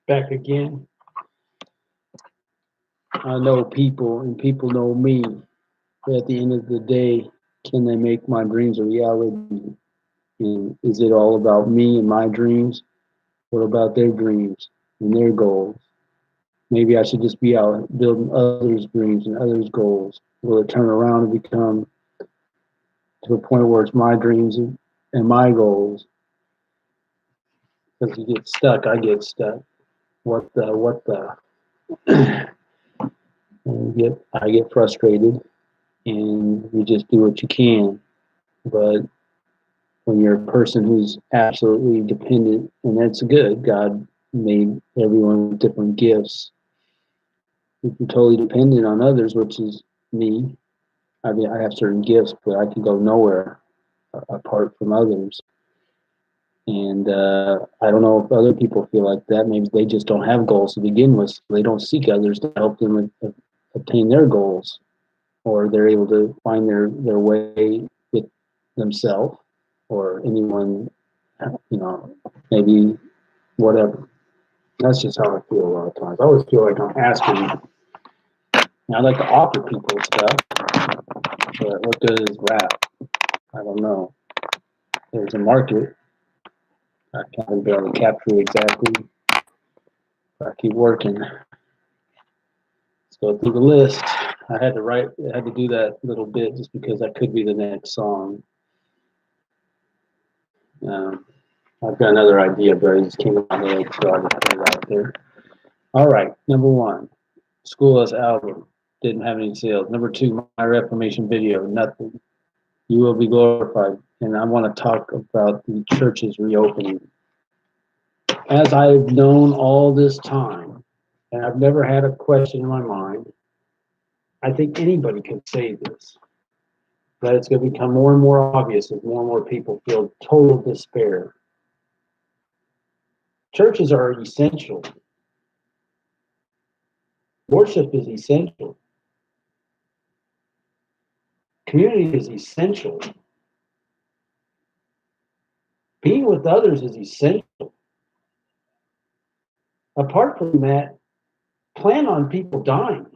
Back again. I know people, and people know me. But at the end of the day, can they make my dreams a reality? And is it all about me and my dreams? What about their dreams and their goals? Maybe I should just be out building others' dreams and others' goals. Will it turn around and become to a point where it's my dreams and my goals? Because you get stuck, I get stuck. What the? I get frustrated, and you just do what you can. But when you're a person who's absolutely dependent, and that's good. God made everyone with different gifts. If you're totally dependent on others, which is me, I mean, I have certain gifts, but I can go nowhere apart from others. And I don't know if other people feel like that. Maybe they just don't have goals to begin with. So they don't seek others to help them obtain their goals, or they're able to find their way with themselves or anyone, maybe whatever. That's just how I feel a lot of times. I always feel like I'm asking. I like to offer people stuff, but what good is rap? I don't know. There's a market. I can't be able to capture exactly. But I keep working. Let's go through the list. I had to do that little bit just because that could be the next song. Um, I've got another idea, but it just came out of my head, so I just put it out there. All right, number one, School Us album didn't have any sales. Number two, My Reformation video, nothing. You Will Be Glorified, and I want to talk about the churches reopening. As I've known all this time, and I've never had a question in my mind, I think anybody could say this, that it's going to become more and more obvious as more and more people feel total despair. Churches are essential. Worship is essential. Community is essential. Being with others is essential. Apart from that, plan on people dying.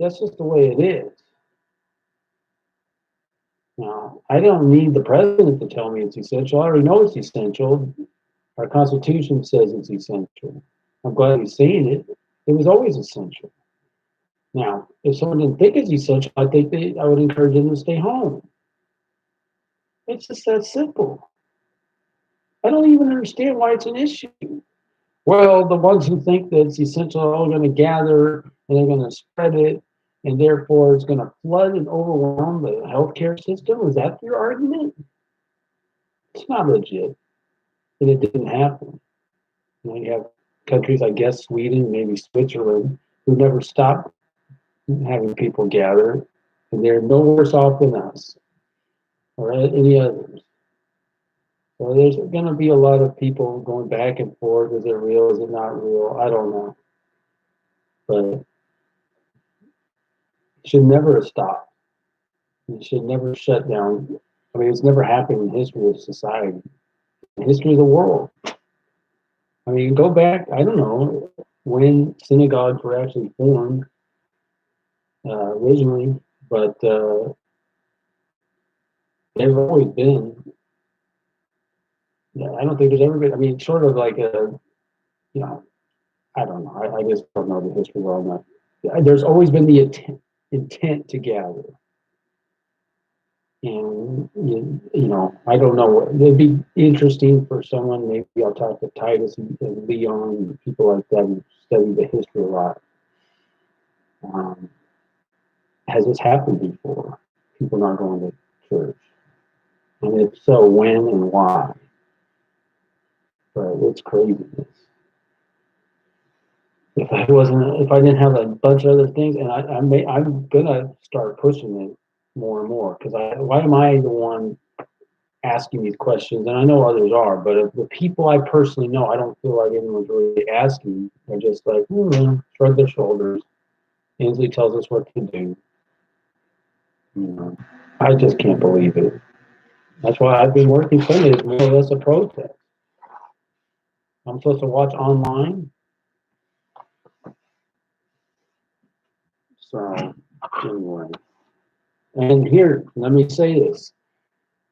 That's just the way it is. Now, I don't need the president to tell me it's essential. I already know it's essential. Our Constitution says it's essential. I'm glad he's saying it. It was always essential. Now, if someone didn't think it's essential, I would encourage them to stay home. It's just that simple. I don't even understand why it's an issue. Well, the ones who think that it's essential are all going to gather and they're going to spread it, and therefore it's going to flood and overwhelm the healthcare system. Is that your argument? It's not legit, and it didn't happen. You have countries, I guess, Sweden, maybe Switzerland, who never stopped having people gather, and they're no worse off than us or any others. So there's going to be a lot of people going back and forth. Is it real? Is it not real? I don't know. But it should never have stopped. It should never shut down. I mean, it's never happened in history of society, in history of the world. I mean, go back, I don't know, when synagogues were actually formed originally, but they've always been. Yeah, I don't think there's ever been, I mean, sort of like you know, I don't know. I just don't know the history well enough. There's always been the intent to gather. And, I don't know. It'd be interesting for someone, maybe I'll talk to Titus and Leon and people like that who study the history a lot. Has this happened before? People not going to church? And if so, when and why? But it's craziness. If I didn't have a bunch of other things, and I'm gonna start pushing it more and more because why am I the one asking these questions? And I know others are, but if the people I personally know, I don't feel like anyone's really asking. They're just like, shrug their shoulders. Ainsley tells us what to do. I just can't believe it. That's why I've been working Sundays more or less a protest. I'm supposed to watch online. So anyway, and here, let me say this.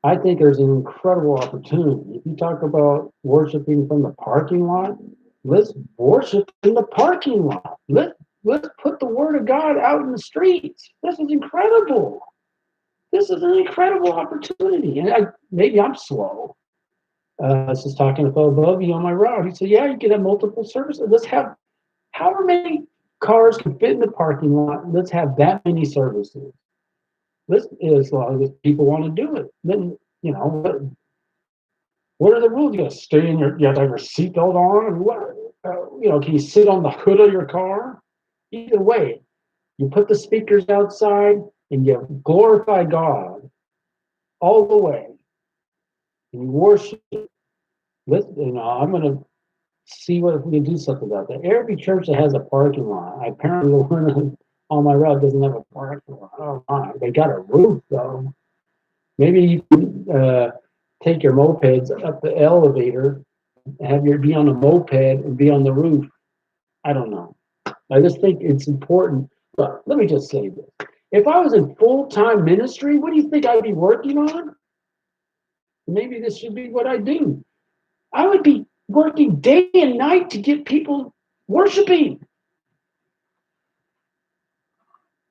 I think there's an incredible opportunity. If you talk about worshiping from the parking lot, let's worship in the parking lot. Let's put the word of God out in the streets. This is incredible. This is an incredible opportunity. And maybe I'm slow. I was just talking to Phil Bogey on my route. He said, yeah, you can have multiple services. Let's have however many cars can fit in the parking lot. Let's have that many services. Let's, as long as people want to do it. Then, you know, what are the rules? You got to stay in your, you have to have your seatbelt on. And what, you know, can you sit on the hood of your car? Either way, you put the speakers outside and you glorify God all the way. And you worship. You know, I'm going to see what if we can do something about that. Every church that has a parking lot, apparently the one on my route doesn't have a parking lot. Oh my, they got a roof though. Maybe you can take your mopeds up the elevator, have your be on a moped and be on the roof. I don't know. I just think it's important. But let me just say this. If I was in full-time ministry, what do you think I'd be working on? Maybe this should be what I do. I would be working day and night to get people worshiping.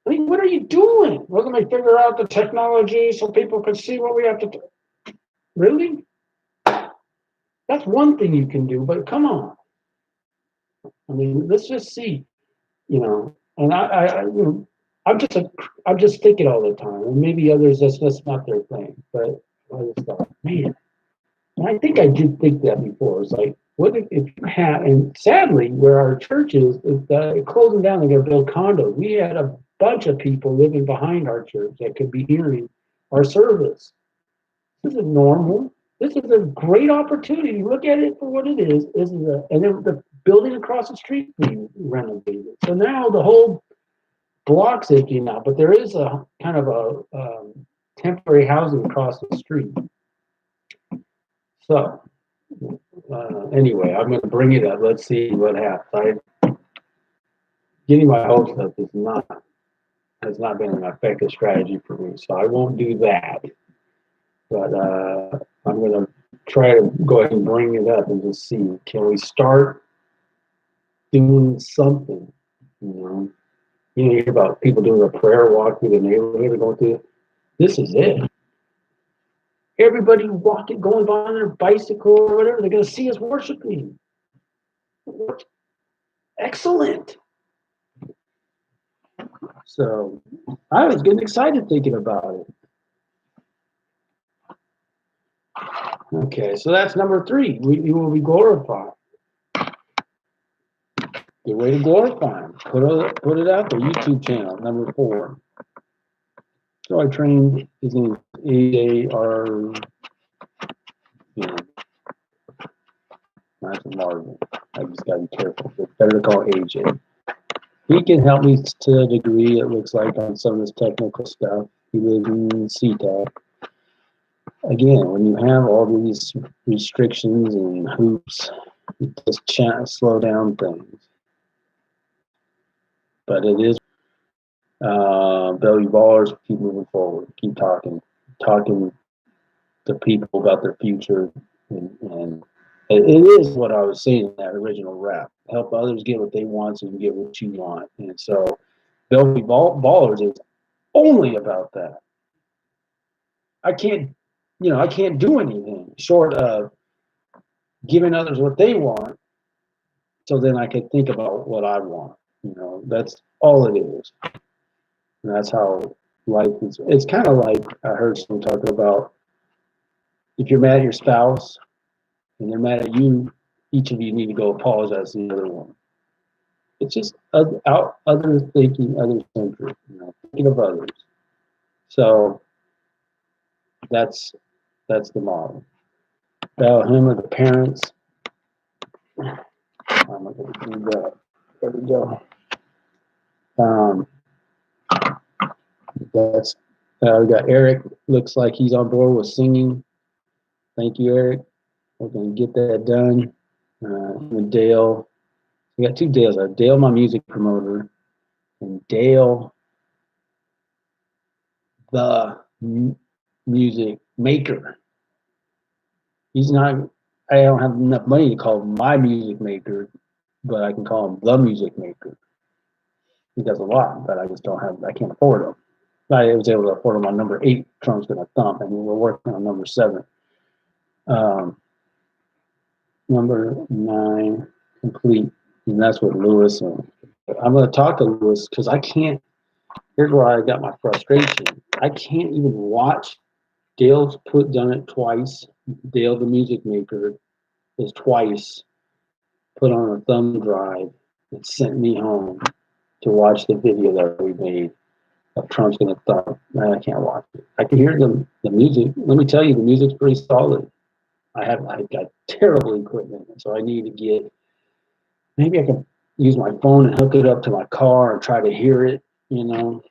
I mean, what are you doing? Well, let me figure out the technology so people can see what we have to do. Really? That's one thing you can do, but come on. I mean, let's just see, you know. And you know, I'm just thinking all the time, and maybe others that's just not their thing. But I just thought, man, and I think I did think that before. It's like, what if you had, and sadly, where our church is closing down, they're going to build condos. We had a bunch of people living behind our church that could be hearing our service. This is normal. This is a great opportunity. Look at it for what it is. This is and then the building across the street being renovated. So now the whole block's empty now, but there is a kind of a temporary housing across the street. So anyway, I'm going to bring it up. Let's see what happens. Getting my hopes up has not been an effective strategy for me, so I won't do that. But I'm going to try to go ahead and bring it up and just see, can we start doing something? You hear about people doing a prayer walk through the neighborhood or going through. This is it. Everybody walking, going by on their bicycle or whatever, they're going to see us worshiping. Excellent. So I was getting excited thinking about it. Okay, so that's number 3. We will be glorified. Good way to glorify him. Put it out there. YouTube channel, number 4. So I trained his name AJR. You know, not Marvin. I just gotta be careful. It's better to call AJ. He can help me to a degree, it looks like, on some of this technical stuff. He lives in SeaTac. Again, when you have all these restrictions and hoops, it just slow down things. But it is Bellevue Ballers, keep moving forward, keep talking to people about their future, and it is what I was saying in that original rap. Help others get what they want so you can get what you want. And so Bellevue Ballers is only about that. I can't do anything short of giving others what they want so then I can think about what I want. That's all it is. And that's how life is. It's kind of like I heard someone talking about if you're mad at your spouse and they're mad at you, each of you need to go apologize to the other one. It's just other thinking, other centric, thinking of others. So that's the model. About him or the parents. I'm not going to do that. There we go. That's we got Eric. Looks like he's on board with singing. Thank you, Eric. We're going to get that done. And Dale, we got two Dales. I have Dale, my music promoter, and Dale, the music maker. He's not. I don't have enough money to call him my music maker, but I can call him the music maker. He does a lot, but I just don't have. I can't afford him. I was able to afford him on number 8, Trump's Gonna Thump, and we're working on number 7. Number 9, Complete, and that's with Lewis. And I'm going to talk to Lewis because I can't. Here's where I got my frustration. I can't even watch. Dale's done it twice. Dale, the music maker, is twice put on a thumb drive and sent me home to watch the video that we made of Trump's Gonna Thump. Man, I can't watch it. I can hear the music. Let me tell you, the music's pretty solid. I've got terrible equipment, so I need to get. Maybe I can use my phone and hook it up to my car and try to hear it, you know.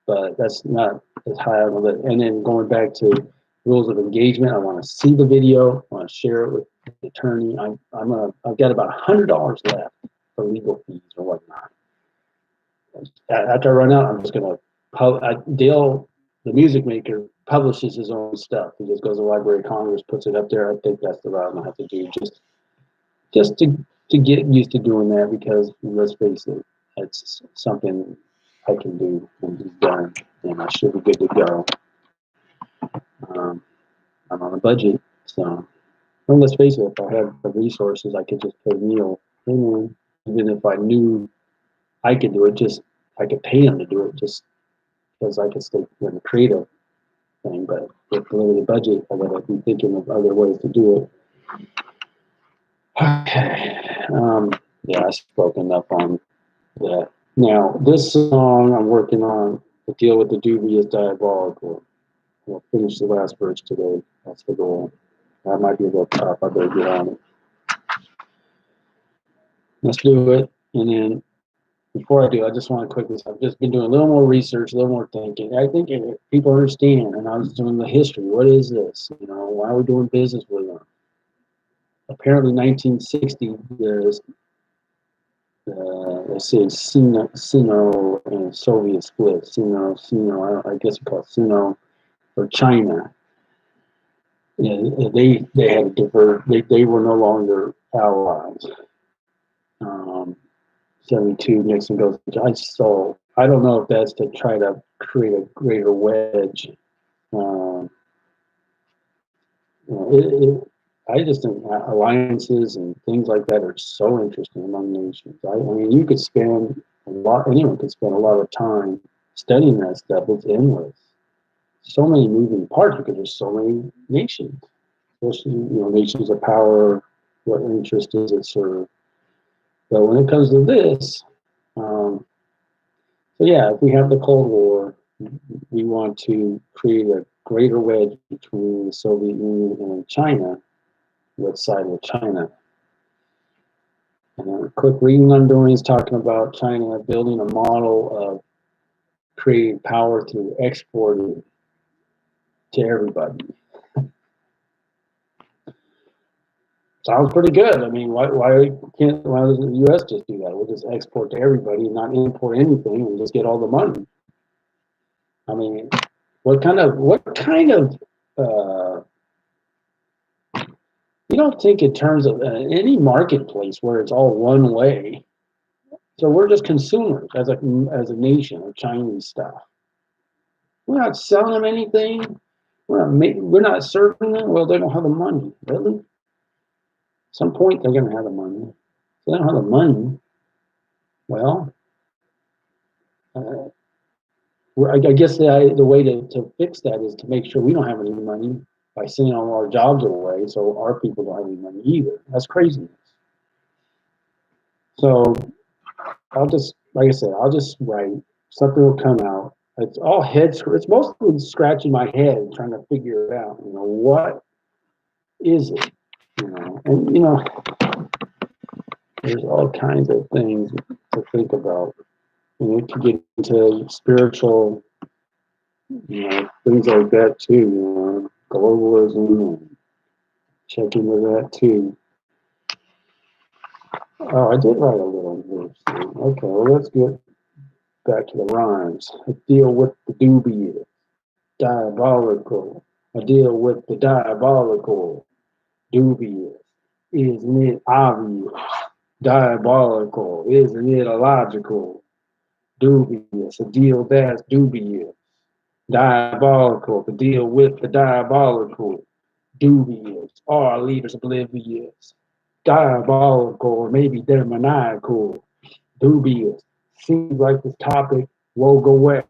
But that's not as high on the list. And then going back to rules of engagement, I want to see the video. I want to share it with the attorney. I've got about $100 left for legal fees or whatnot. After I run out, I'm just gonna Dale, the music maker, publishes his own stuff. He just goes to the Library of Congress, puts it up there. I think that's the route I'm gonna have to do, just to get used to doing that, because let's face it, it's something I can do and he's done, and I should be good to go. I'm on a budget, so well, let's face it, if I had the resources, I could just pay Neil in. Even if I knew I could do it, I could pay him to do it, just because I could stay in the creative thing. But with the limited budget, I gotta be thinking of other ways to do it. Okay. Yeah, I've spoken up on that. Now, this song I'm working on, The Deal with the Dubious Diabolical. We'll finish the last verse today. That's the goal. That might be a little tough. I better get on it. Let's do it. And then before I do, I just want to quickly, I've just been doing a little more research, a little more thinking. I think people understand, and I was doing the history. What is this? You know, why are we doing business with them? Apparently, 1960, there's let's say Sino and Soviet split. Sino, I guess we call it Sino for China. Yeah, they had to divert. They were no longer allies. 72, Nixon goes. So I don't know if that's to try to create a greater wedge. I just think alliances and things like that are so interesting among nations. I mean, you could spend anyone could spend a lot of time studying that stuff. It's endless. So many moving parts because there's so many nations. Especially, nations of power. What interest does it serve? But when it comes to this, so yeah, if we have the Cold War, we want to create a greater wedge between the Soviet Union and China. Let's side with China. And a quick reading I'm doing is talking about China building a model of creating power through exporting to everybody. Sounds pretty good. I mean, why doesn't the U.S. just do that? We'll just export to everybody, not import anything, and just get all the money. I mean, what kind of you don't think in terms of any marketplace where it's all one way. So we're just consumers as a nation of Chinese stuff. We're not selling them anything. We're not serving them. Well, they don't have the money. Really? At some point, they're going to have the money. If they don't have the money, well, I guess the way to fix that is to make sure we don't have any money by sending all our jobs away, so our people don't have any money either. That's craziness. So I'll just, like I said, I'll just write. Something will come out. It's all it's mostly scratching my head trying to figure it out. What is it? And there's all kinds of things to think about. And it could get into spiritual, things like that too. Globalism, and checking with that too. Oh, I did write a little verse. Okay, well, let's get back to the rhymes. I deal with the dubious, diabolical. I deal with the diabolical, dubious. Isn't it obvious? Diabolical. Isn't it illogical? Dubious. A deal that's dubious. Diabolical. To deal with the diabolical. Dubious. Are our leaders oblivious? Diabolical, or maybe they're maniacal. Dubious. Seems like this topic won't go away.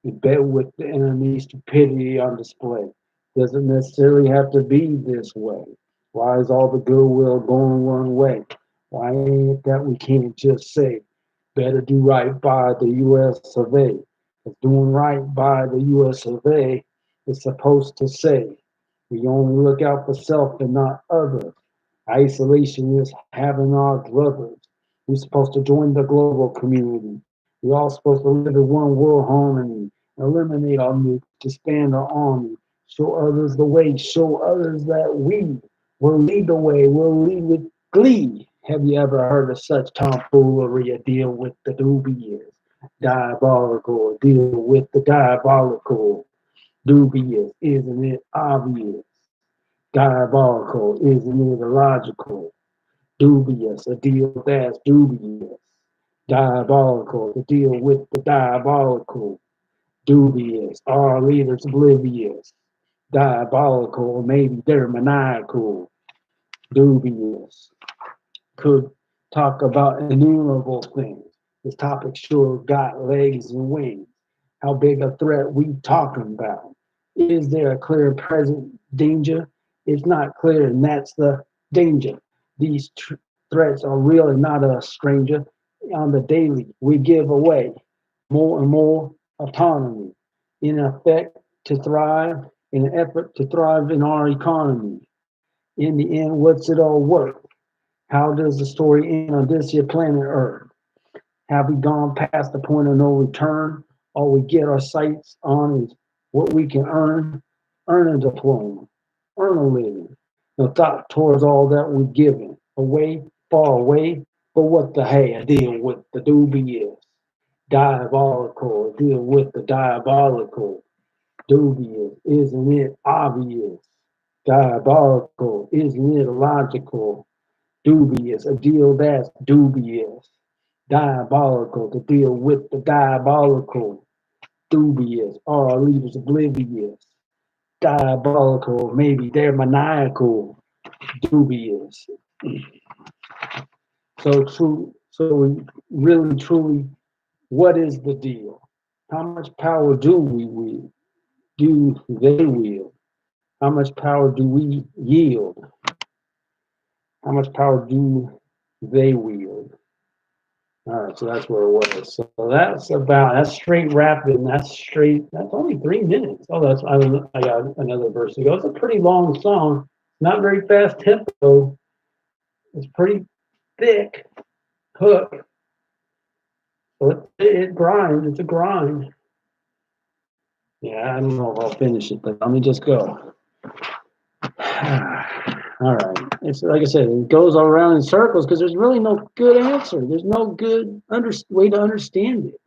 You bet with the enemy's stupidity on display. Doesn't necessarily have to be this way. Why is all the goodwill going one way? Why ain't it that we can't just say, better do right by the U.S. survey? If doing right by the U.S. survey is supposed to say, we only look out for self and not others. Isolation is having our druthers. We're supposed to join the global community. We're all supposed to live in one world harmony, eliminate our nukes, disband our army, show others the way, show others that we will lead the way, we'll lead with glee. Have you ever heard of such tomfoolery? A deal with the dubious, diabolical, deal with the diabolical, dubious, isn't it obvious? Diabolical, isn't it illogical? Dubious, a deal that's dubious. Diabolical, to deal with the diabolical. Dubious, our leaders oblivious. Diabolical, or maybe they're maniacal. Dubious, could talk about innumerable things. This topic sure got legs and wings. How big a threat we talking about? Is there a clear present danger? It's not clear, and that's the danger. These threats are really not a stranger. On the daily, we give away more and more autonomy in effect to thrive, in an effort to thrive in our economy. In the end, what's it all worth? How does the story end on this here planet Earth? Have we gone past the point of no return? All we get our sights on is what we can earn a diploma, earn a living. No thought towards all that we're given, away, far away. But what the hey, I deal with the dubious, diabolical, I deal with the diabolical, dubious, isn't it obvious? Diabolical, isn't it illogical? Dubious, a deal that's dubious. Diabolical, to deal with the diabolical. Dubious, are our leaders oblivious? Diabolical, maybe they're maniacal. Dubious. So true, so really, truly, what is the deal? How much power do we wield? Do they wield? How much power do we yield? How much power do they wield? All right, so that's where it was. So that's straight rapping. That's straight. That's only 3 minutes. Oh, I got another verse to go. It's a pretty long song. Not very fast tempo. It's pretty thick hook. So it grinds. It's a grind. Yeah, I don't know if I'll finish it, but let me just go. All right. It's like I said, it goes all around in circles because there's really no good answer. There's no good way to understand it.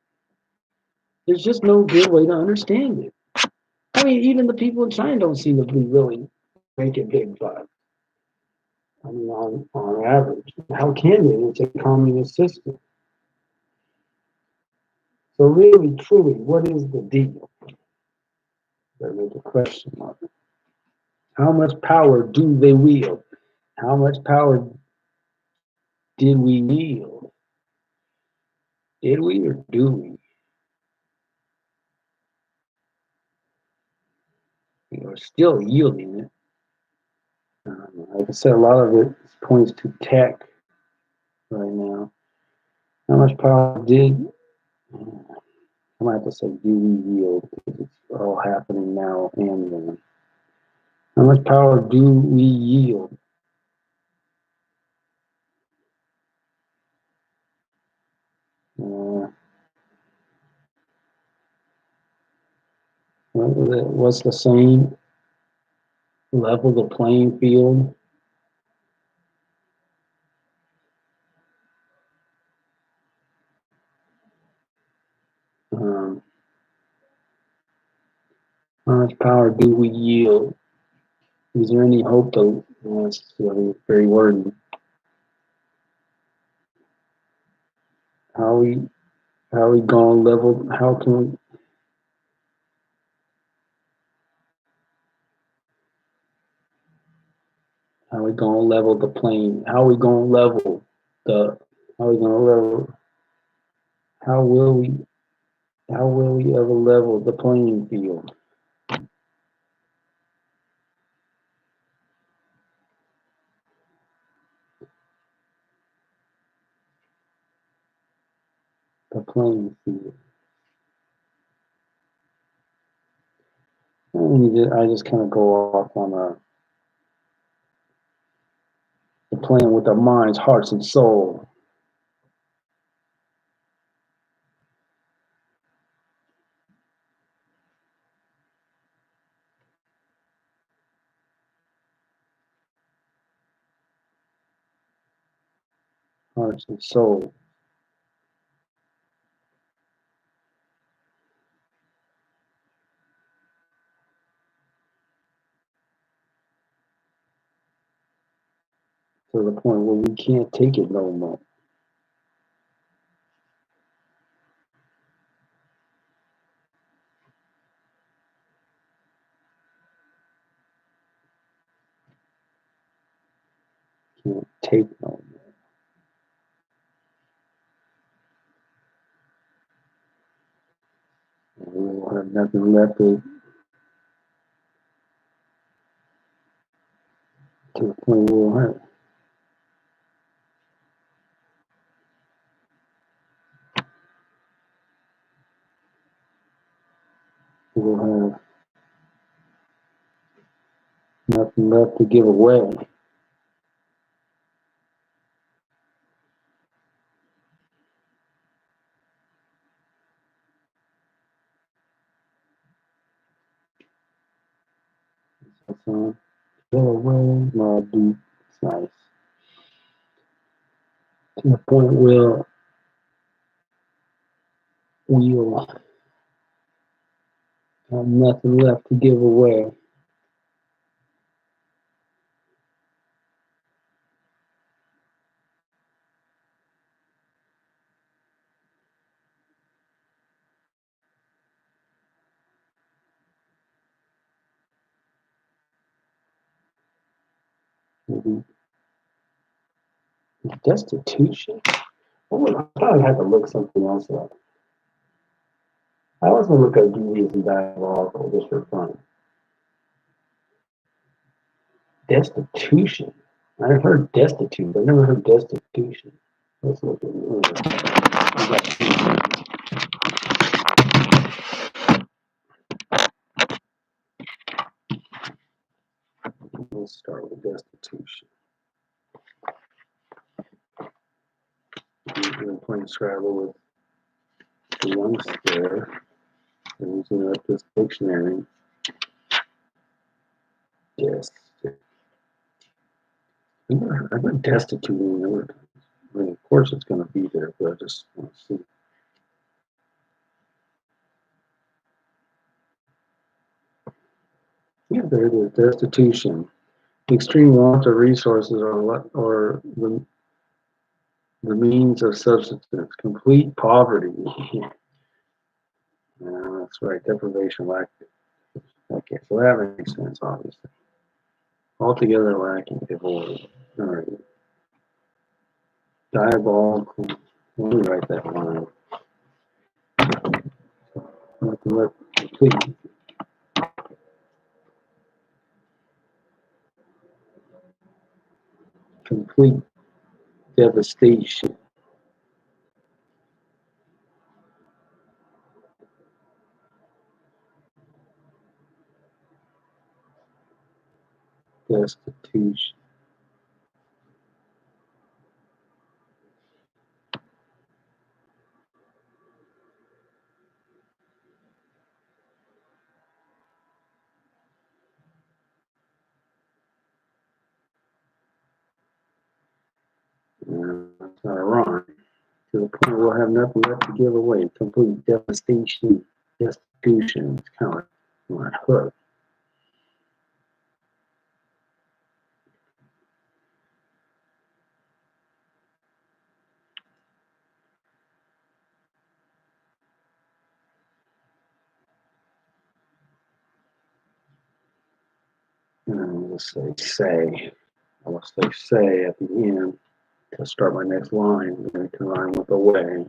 There's just no good way to understand it. I mean, even the people in China don't seem to be really making big bucks. I mean, on average, how can they? It's a communist system. So really, truly, what is the deal? There is a question mark. How much power do they wield? How much power did we wield? Did we or do we? We are still yielding it. Like I said, a lot of it points to tech right now. How much power did I might have to say do we yield because it's all happening now and then. How much power do we yield? What's the saying? Level the playing field. How much power do we yield? Is there any hope to? Well, that's very wordy. How we gonna level? How can we? How we gonna level the plane? How we gonna level the? How we gonna level? How will we? How will we ever level the playing field? The playing field. And I just kind of go off on the playing with our minds, hearts, and soul. Hearts and soul. To the point where we can't take it no more. Can't take no more. We will have nothing left to the point where we'll have nothing left to give away. So, give away my deep. It's nice. To the point where we'll have nothing left to give away. Maybe destitution. I probably have to look something else up. I always want to look at Judaism diabolical just for fun. Destitution. I've heard destitute. I've never heard destitution. Let's look at it. Let's start with destitution. We're playing Scrabble with the youngster. I'm using up this dictionary. Yes. I've been destitute in the I mean, of course it's going to be there, but I just want to see. Yeah, there it is. Destitution. Extreme want of resources or the means of subsistence. Complete poverty. That's right. Deprivation, lack. Okay, so that makes sense, obviously. Altogether lacking, devoid. All right. Diabolical. Let me write that line. Complete. Complete devastation. Destitution. That's not a rhyme. To the point we'll have nothing left to give away. Complete devastation. Destitution. It's kind of like My hook. And let's say. I'll say at the end to start my next line. I'm going to rhyme with away.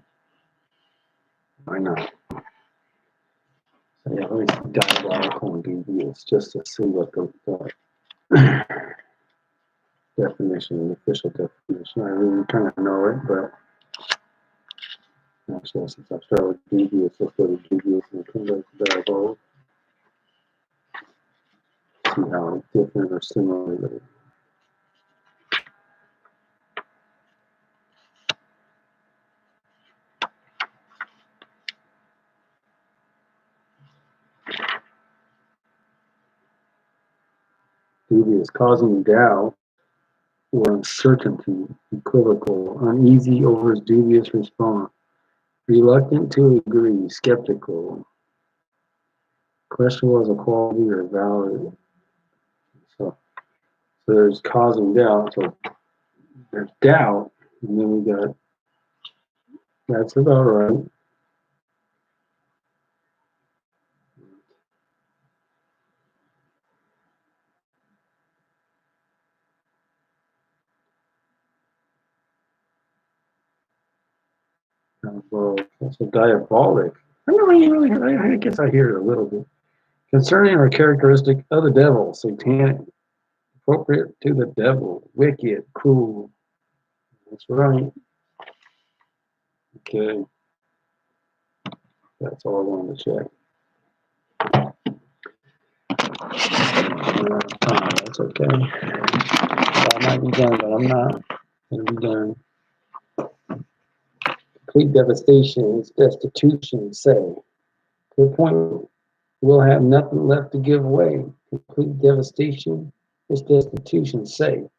Why not? So yeah, let me see diabolical and devious just to see what the definition, the official definition. I really kind of know it, but actually, since I started with devious, let's go to devious and come back to diabolical. See how different or similar they are. Devious, causing doubt or uncertainty, equivocal, uneasy over his dubious response, reluctant to agree, skeptical, questionable as a quality or valid. So there's causing doubt. So there's doubt, and then we got that's about right. Well, so diabolic. I don't really, I guess I hear it a little bit. Concerning or characteristic of the devil, satanic, appropriate to the devil, wicked, cruel. That's right. Okay. That's all I wanted to check. That's okay. I might be done, but I'm not going to be done. Complete devastation is destitution, say. To the point we'll have nothing left to give away. Complete devastation is destitution, say.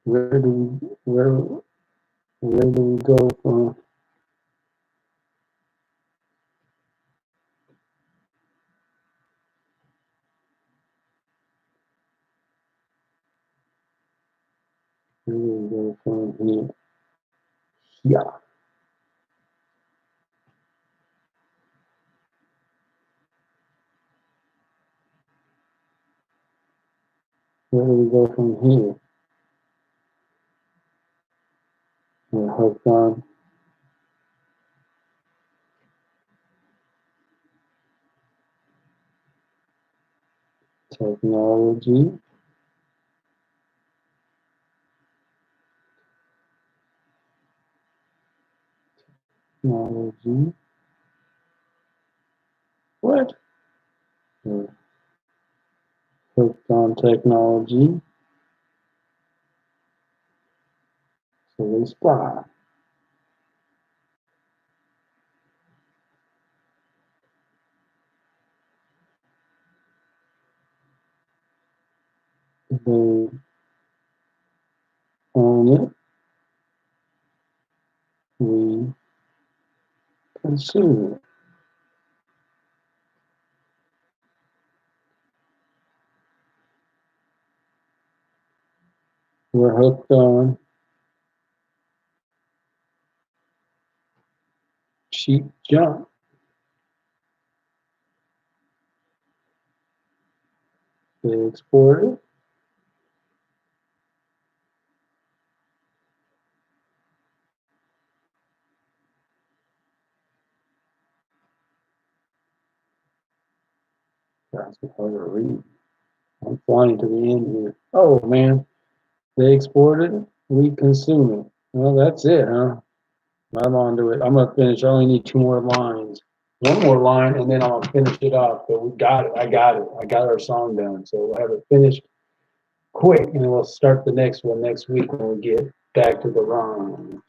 Where do we go from? Where do we go from here? Yeah. Where do we go from here? We're hooked on technology. Technology. What? We're hooked on technology. So they spy. They own it. We consume it. We're hooked on cheap junk. They export it. That's hard to read. I'm flying to the end here. Oh man, they export it. We consume it. Well, that's it, huh? I'm on to it. I'm gonna finish. I only need 2 more lines. One more line, and then I'll finish it off. But we got it. I got it. I got our song done. So we'll have it finished quick, and then we'll start the next one next week when we get back to the rhyme.